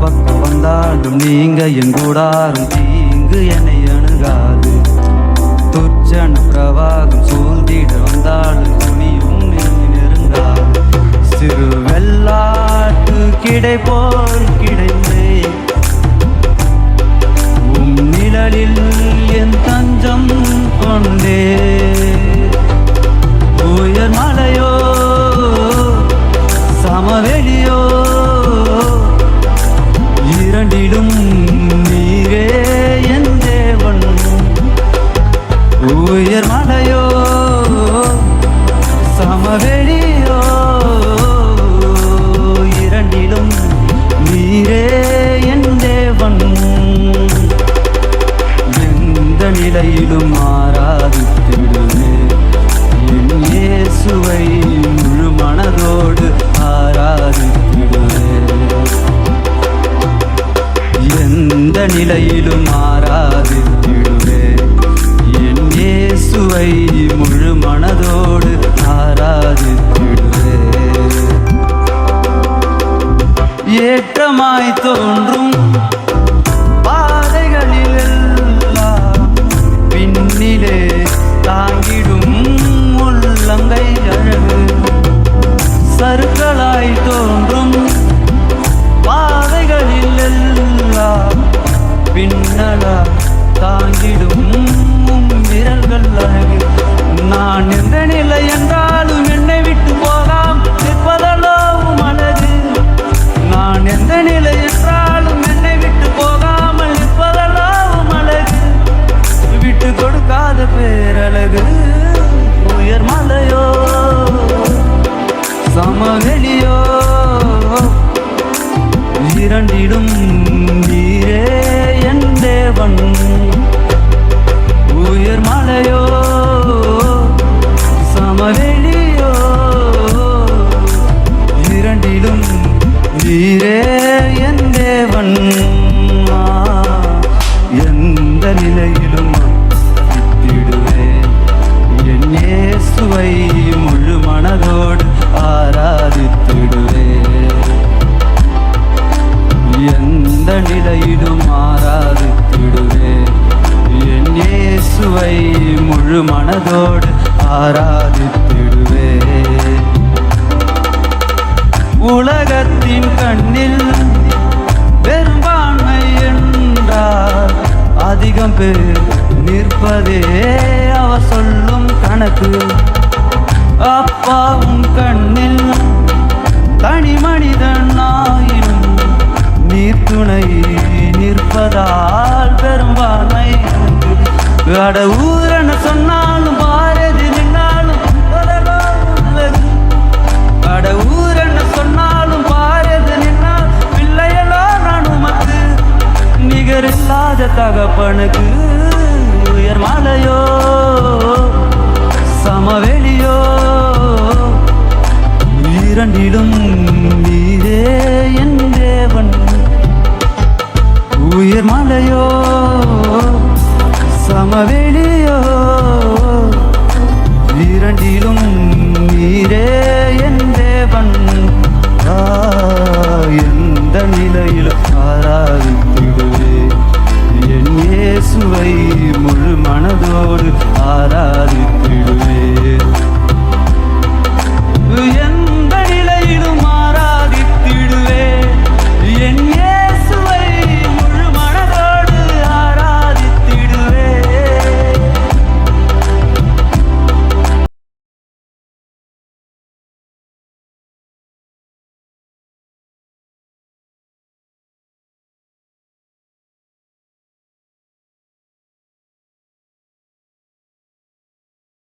பக்கம் வந்தாலும் நீங்க என் கூடாரும் தீங்கு என்னை அணுகாது. துச்சன பிரவாகம் சூழ்ந்திட வந்தாலும் துணியும் நெருங்காது. சிறு வெள்ளாட்டு கிடை போல் கிடைத்தே உம் நிழலில் என் தஞ்சம் கொண்டே. உயர் மலையோ சமவெளியோ இரண்டிலும் நீரே என் தேவன். உயர் மலையோ சமவெளியோ இரண்டிலும் நீரே என் தேவன். எந்த நிலையிலும் ஆராதித்திடுவே என் இயேசுவை முழு மனதோடு ஆராதித்திடுவே. எந்த நிலையிலும் ஆராதித்திடுவே என் இயேசுவை முழு மனதோடு ஆராதித்திடுவே. ஏற்றமாய் தோன்றும் பாதைகளில் எல்லாம் பின்னிலே தாங்கிடும் உள்ளங்கை அழகு. சறுக்களாய் தோன்றும் பாதைகளில் எல்லாம் பின்னலா தாங்கிடும் விரல்கள் அழகு. நான் எந்த நிலை என்றாலும் என்னை விட்டு போகாம் நிற்பதெல்லாம் அழகு. நான் எந்த நிலை என்றாலும் என்னை விட்டு போகாமல் நிற்பதெல்லாம் அழகு. விட்டு கொடுக்காத பேரழகு. உயர் மலையோ சமவெளியோ இரண்டிடும் நீரே என் தேவன். உயர் மலையோ சமவெளியோ இரண்டிலும் நீரே என் தேவன். எந்த நிலையிலும் விட்டிடுவே என் இயேசுவை முழு மனதோடு ஆராதித்திடுவே. எந்த நிலையிலும் ஆராதித்திடுவே என் இயேசுவை முழு மனதோடு ஆராதித்திடுவே. உலகத்தின் கண்ணில் பெரும்பான்மை என்றால் அதிகம் பேர் நிற்பதே அவர் சொல்லும் கணக்கு. அப்பாவும் கண்ணில் தனி மனிதன் ஆயினும் நீர் துணை நிற்பதால் பெரும்பான்மை. அட ஊரென சொன்னாலும் பாரதி நின்னாலும் அட ஊரென சொன்னாலும் பாரதி நின்னால் பிள்ளையெல்லாம் நான் உமக்கு நிகரில்லாத தகப்பனுக்கு.